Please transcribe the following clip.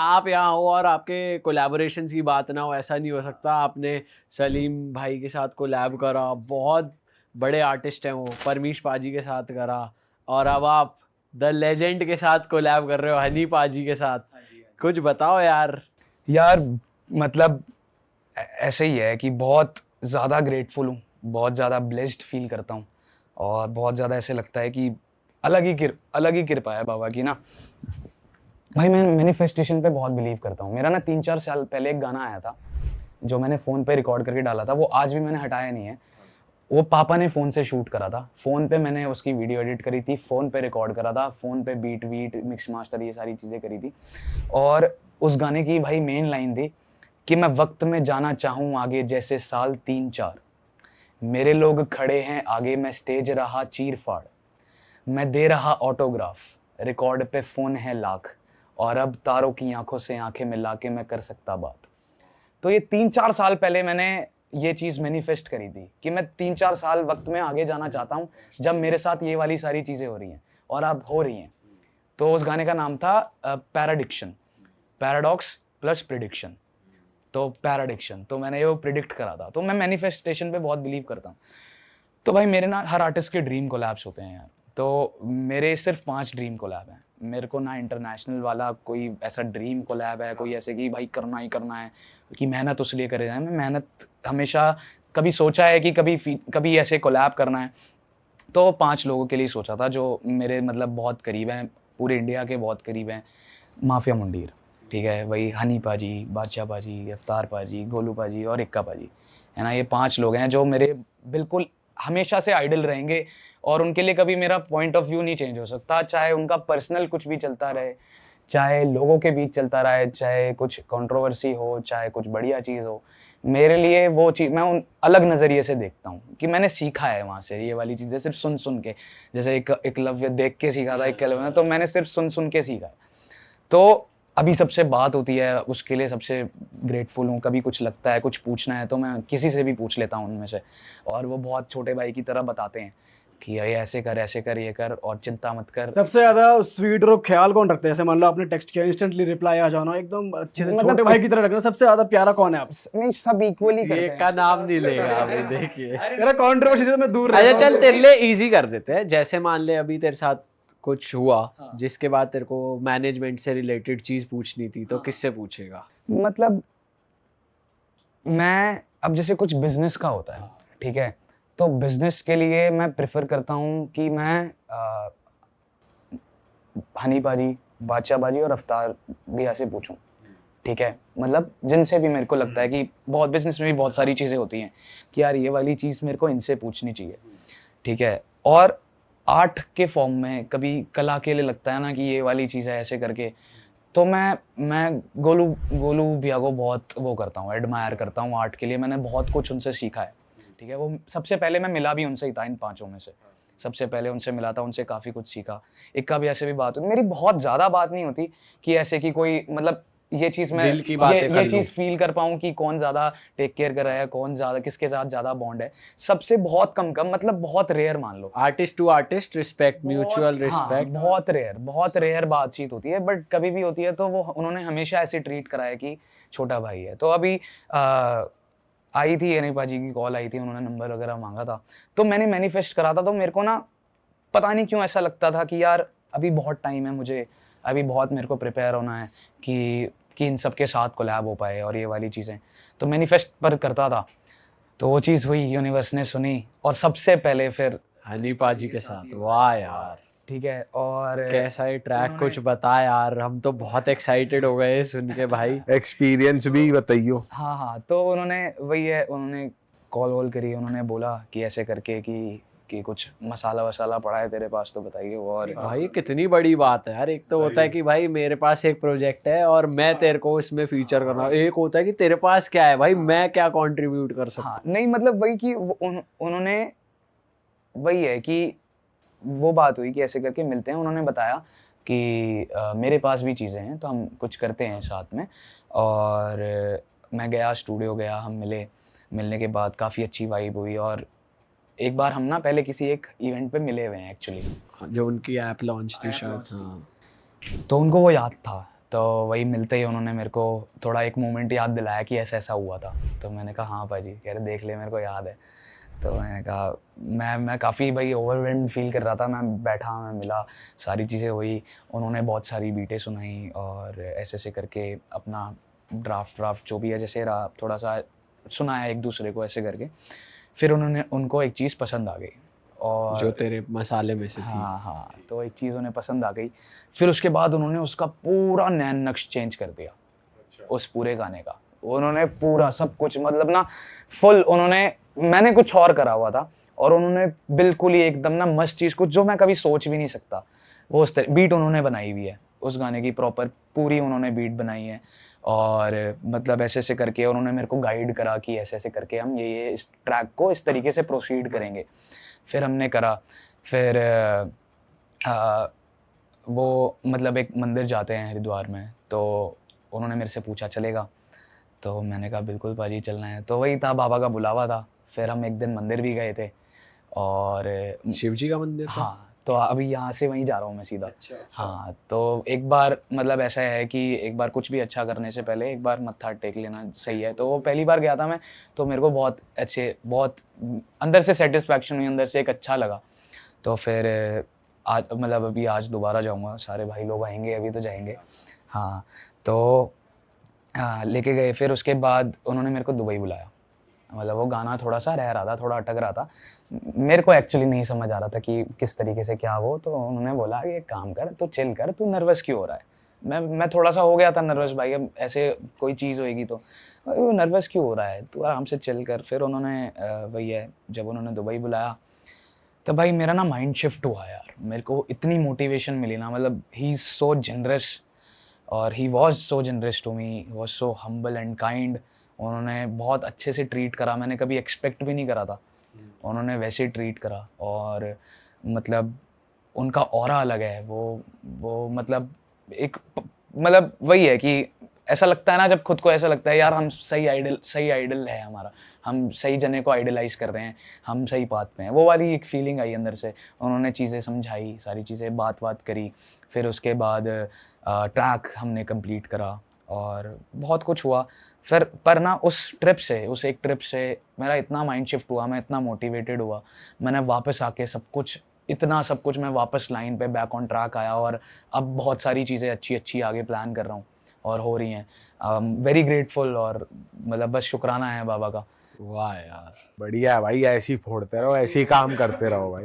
आप यहाँ हो और आपके कोलैबोरेशन की बात ना हो, ऐसा नहीं हो सकता। आपने सलीम भाई के साथ कोलैब करा, बहुत बड़े आर्टिस्ट हैं वो, परमीश पाजी के साथ करा, और अब आप द लेजेंड के साथ कोलैब कर रहे हो, हनी पाजी के साथ। कुछ बताओ यार। यार मतलब ऐसे ही है कि बहुत ज़्यादा ग्रेटफुल हूँ, बहुत ज़्यादा ब्लेस्ड फील करता हूँ, और बहुत ज़्यादा ऐसे लगता है कि अलग ही कृपा है बाबा की ना। भाई मैं मैनिफेस्टेशन पे बहुत बिलीव करता हूँ। मेरा ना 3-4 साल पहले एक गाना आया था जो मैंने फ़ोन पे रिकॉर्ड करके डाला था, वो आज भी मैंने हटाया नहीं है। वो पापा ने फ़ोन से शूट करा था, फ़ोन पे मैंने उसकी वीडियो एडिट करी थी, फ़ोन पे रिकॉर्ड करा था, फ़ोन पे बीट मिक्स मास्टर ये सारी चीज़ें करी थी। और उस गाने की भाई मेन लाइन थी कि मैं वक्त में जाना चाहूँ आगे जैसे साल 3-4, मेरे लोग खड़े हैं आगे, मैं स्टेज रहा चीर फाड़, मैं दे रहा ऑटोग्राफ, रिकॉर्ड पे फ़ोन है लाख, और अब तारों की आंखों से आंखें मिला के मैं कर सकता बात। तो ये 3-4 साल पहले मैंने ये चीज़ मैनिफेस्ट करी थी कि मैं 3-4 साल वक्त में आगे जाना चाहता हूँ जब मेरे साथ ये वाली सारी चीज़ें हो रही हैं, और अब हो रही हैं। तो उस गाने का नाम था पैराडिक्शन, पैराडॉक्स प्लस प्रिडिक्शन। तो पैराडिक्शन, तो मैंने वो प्रिडिक्ट करा था। तो मैं मैनिफेस्टेशन पे बहुत बिलीव करता हूँ। तो भाई मेरे ना हर आर्टिस्ट के ड्रीम कोलैब्स होते हैं यार। तो मेरे सिर्फ 5 ड्रीम कोलैब हैं। मेरे को ना इंटरनेशनल वाला कोई ऐसा ड्रीम कोलैब है, कोई ऐसे कि भाई करना ही करना है, कि मेहनत उस लिए करे जाए। मैं मेहनत हमेशा कभी सोचा है कि कभी ऐसे कोलैब करना है, तो 5 लोगों के लिए सोचा था जो मेरे मतलब बहुत करीब हैं, पूरे इंडिया के बहुत करीब हैं। माफिया मुंडीर, ठीक है, वही हनी पाजी, बादशाह पाजी, रफ्तार पाजी, गोलू पाजी और इक्का पाजी, है ना। ये 5 लोग हैं जो मेरे बिल्कुल हमेशा से आइडल रहेंगे, और उनके लिए कभी मेरा पॉइंट ऑफ व्यू नहीं चेंज हो सकता, चाहे उनका पर्सनल कुछ भी चलता रहे, चाहे लोगों के बीच चलता रहे, चाहे कुछ कंट्रोवर्सी हो, चाहे कुछ बढ़िया चीज़ हो। मेरे लिए वो चीज़ मैं उन अलग नज़रिए से देखता हूँ कि मैंने सीखा है वहाँ से ये वाली चीज़ें सिर्फ सुन सुन के। जैसे एक एकलव्य देख के सीखा था, एकलव्य में तो मैंने सिर्फ सुन सुन के सीखा है। तो अभी सबसे बात होती है, उसके लिए सबसे ग्रेटफुल हूँ। कभी कुछ लगता है, कुछ पूछना है, तो मैं किसी से भी पूछ लेता हूँ उनमें से, और वो बहुत छोटे भाई की तरह बताते हैं कि ये ऐसे कर, ये कर, और चिंता मत कर। सबसे ज्यादा स्वीट और ख्याल कौन रखते हैं? जैसे मान लो आपने टेक्स्ट किया, इंस्टेंटली रिप्लाई आ जाना, एकदम अच्छे से मतलब छोटे भाई की तरह रखना, सबसे ज्यादा प्यारा कौन है आप? नहीं, सब इक्वली करते ये हैं। का नाम नहीं लेगा अभी, देखिए। मेरा कंट्रोवर्सी से मैं दूर अच्छा रहता हूँ। चल, तेरे लिए इजी कर देते हैं। जैसे मान ले अभी तेरे साथ कुछ हुआ जिसके बाद तेरे को मैनेजमेंट से रिलेटेड चीज पूछनी थी, तो किससे पूछेगा? मतलब मैं अब जैसे कुछ बिजनेस का होता है, ठीक है, तो बिजनेस के लिए मैं प्रेफर करता हूँ कि मैं हनी पाजी, बादशाह बाजी और रफ्तार भैया से पूछूं, ठीक है। मतलब जिनसे भी मेरे को लगता है कि बहुत बिजनेस में भी बहुत सारी चीज़ें होती हैं कि यार ये वाली चीज़ मेरे को इनसे पूछनी चाहिए, ठीक है। और आर्ट के फॉर्म में कभी कला के लिए लगता है ना कि ये वाली चीज़ है ऐसे करके, तो मैं गोलू भैया को बहुत वो करता हूँ, एडमायर करता हूँ आर्ट के लिए। मैंने बहुत कुछ उनसे सीखा है, ठीक है। वो सबसे पहले मैं मिला भी उनसे ही था, इन 5 में से सबसे पहले उनसे मिला था, उनसे काफ़ी कुछ सीखा। इक्का भी ऐसे भी बात होती, मेरी बहुत ज़्यादा बात नहीं होती कि ऐसे कि कोई मतलब ये चीज़ मैं दिल की बातें कर ये लूं। चीज़ फील कर पाऊँ कि कौन ज़्यादा टेक केयर कर रहा है, कौन ज़्यादा किसके साथ ज़्यादा बॉन्ड है। सबसे बहुत कम मतलब बहुत रेयर मान लो, artist to artist respect, mutual हाँ, रिस्पेक्ट। बहुत रेयर बातचीत होती है, बट कभी भी होती है तो वो उन्होंने हमेशा ऐसे ट्रीट करा है कि छोटा भाई है। तो अभी आई थी अनिपा जी की कॉल आई थी, उन्होंने नंबर वगैरह मांगा था, तो मैंने मैनिफेस्ट करा था। तो मेरे को ना पता नहीं क्यों ऐसा लगता था कि यार अभी बहुत टाइम है मुझे, अभी बहुत मेरे को प्रिपेयर होना है कि इन सब के साथ कोलैब हो पाए और ये वाली चीज़ें। तो मैनिफेस्ट पर करता था, तो वो चीज़ हुई, यूनिवर्स ने सुनी, और सबसे पहले फिर हनी पाजी के साथ। वाह यार, ठीक है। और कैसा है ट्रैक, कुछ बता यार, हम तो बहुत एक्साइटेड हो गए सुन के भाई। एक्सपीरियंस भी बताइयो। हाँ, तो उन्होंने वही है, उन्होंने कॉल वॉल करी, उन्होंने बोला कि ऐसे करके कि कुछ मसाला वसाला पड़ा है तेरे पास तो बताइए। और भाई कितनी बड़ी बात है यार। एक तो होता है कि भाई मेरे पास एक प्रोजेक्ट है और मैं तेरे को इसमें फीचर कर रहा हूँ, एक होता है कि तेरे पास क्या है भाई, मैं क्या कंट्रीब्यूट कर सकता हूँ। हाँ, नहीं मतलब वही कि उन्होंने वही है कि वो बात हुई कि ऐसे करके मिलते हैं। उन्होंने बताया कि मेरे पास भी चीज़ें हैं तो हम कुछ करते हैं साथ में। और मैं गया, स्टूडियो गया, हम मिले, मिलने के बाद काफ़ी अच्छी वाइब हुई। और एक बार हम ना पहले किसी एक इवेंट पे मिले हुए हैं एक्चुअली, जो उनकी ऐप लॉन्च थी शायद। हाँ, तो उनको वो याद था। तो वही मिलते ही उन्होंने मेरे को थोड़ा एक मोमेंट याद दिलाया कि ऐसा ऐसा हुआ था। तो मैंने कहा हाँ भाई जी, कह रहे देख ले मेरे को याद है। तो मैंने कहा मैं काफ़ी भाई ओवरवेल्म्ड फील कर रहा था। मैं बैठा, मैं मिला, सारी चीज़ें हुई, उन्होंने बहुत सारी बीटें सुनाई और ऐसे ऐसे करके अपना ड्राफ्ट जो भी है जैसे रहा थोड़ा सा सुनाया एक दूसरे को ऐसे करके। फिर उनको एक चीज़ पसंद आ गई और जो तेरे मसाले में से थी। हाँ हाँ, तो एक चीज़ उन्हें पसंद आ गई। फिर उसके बाद उन्होंने उसका पूरा नैन नक्श चेंज कर दिया उस पूरे गाने का। उन्होंने पूरा सब कुछ मतलब ना फुल मैंने कुछ और करा हुआ था और उन्होंने बिल्कुल ही एकदम ना मस्त चीज़ को जो मैं कभी सोच भी नहीं सकता वो उस तरह बीट उन्होंने बनाई हुई है उस गाने की, प्रॉपर पूरी उन्होंने बीट बनाई है। और मतलब ऐसे ऐसे करके उन्होंने मेरे को गाइड करा कि ऐसे ऐसे करके हम ये इस ट्रैक को इस तरीके से प्रोसीड करेंगे। फिर हमने करा। फिर वो मतलब एक मंदिर जाते हैं हरिद्वार में, तो उन्होंने मेरे से पूछा चलेगा? तो मैंने कहा बिल्कुल पाजी चलना है। तो वही था, बाबा का बुलावा था। फिर हम एक दिन मंदिर भी गए थे और शिव जी का मंदिर था? हाँ, तो अभी यहाँ से वहीं जा रहा हूँ मैं सीधा। हाँ, तो एक बार मतलब ऐसा है कि एक बार कुछ भी अच्छा करने से पहले एक बार मत्था टेक लेना सही है। तो वो पहली बार गया था मैं, तो मेरे को बहुत अंदर से सेटिस्फैक्शन हुई, अंदर से एक अच्छा लगा। तो फिर आज मतलब अभी आज दोबारा जाऊँगा, सारे भाई लोग आएंगे अभी तो जाएंगे। हाँ, तो लेके गए। फिर उसके बाद उन्होंने मेरे को दुबई बुलाया। मतलब वो गाना थोड़ा सा रह रहा था, थोड़ा अटक रहा था। मेरे को एक्चुअली नहीं समझ आ रहा था कि किस तरीके से क्या वो। तो उन्होंने बोला कि एक काम कर, तू चिल कर, तू नर्वस क्यों हो रहा है? मैं थोड़ा सा हो गया था नर्वस भाई, अब ऐसे कोई चीज़ होएगी तो नर्वस क्यों हो रहा है, तू आराम से चिल कर। फिर उन्होंने वही है, जब उन्होंने दुबई बुलाया तो भाई मेरा ना माइंड शिफ्ट हुआ यार। मेरे को इतनी मोटिवेशन मिली ना, मतलब ही इज़ सो जनरस और he was so generous to me, was so humble and kind. उन्होंने बहुत अच्छे से ट्रीट करा, मैंने कभी एक्सपेक्ट भी नहीं करा था। उन्होंने वैसे ट्रीट करा और मतलब उनका ऑरा अलग है। वो मतलब मतलब वही है कि ऐसा लगता है ना, जब खुद को ऐसा लगता है यार हम सही आइडल है हमारा, हम सही जने को आइडलाइज कर रहे हैं, हम सही पाथ पे हैं। वो वाली एक फीलिंग आई अंदर से। उन्होंने चीज़ें समझाई, सारी चीज़ें बात करी। फिर उसके बाद ट्रैक हमने कंप्लीट करा और बहुत कुछ हुआ। फिर पर ना उस एक ट्रिप से मेरा इतना माइंड शिफ्ट हुआ, मैं इतना मोटिवेटेड हुआ। मैंने वापस आके सब कुछ मैं वापस लाइन पे बैक ऑन ट्रैक आया और अब बहुत सारी चीज़ें अच्छी आगे प्लान कर रहा हूँ और हो रही हैं। वेरी ग्रेटफुल और मतलब बस शुक्राना है बाबा का। वाह यार, बढ़िया है भाई, ऐसे ही फोड़ते रहो, ऐसे ही काम करते रहो भाई।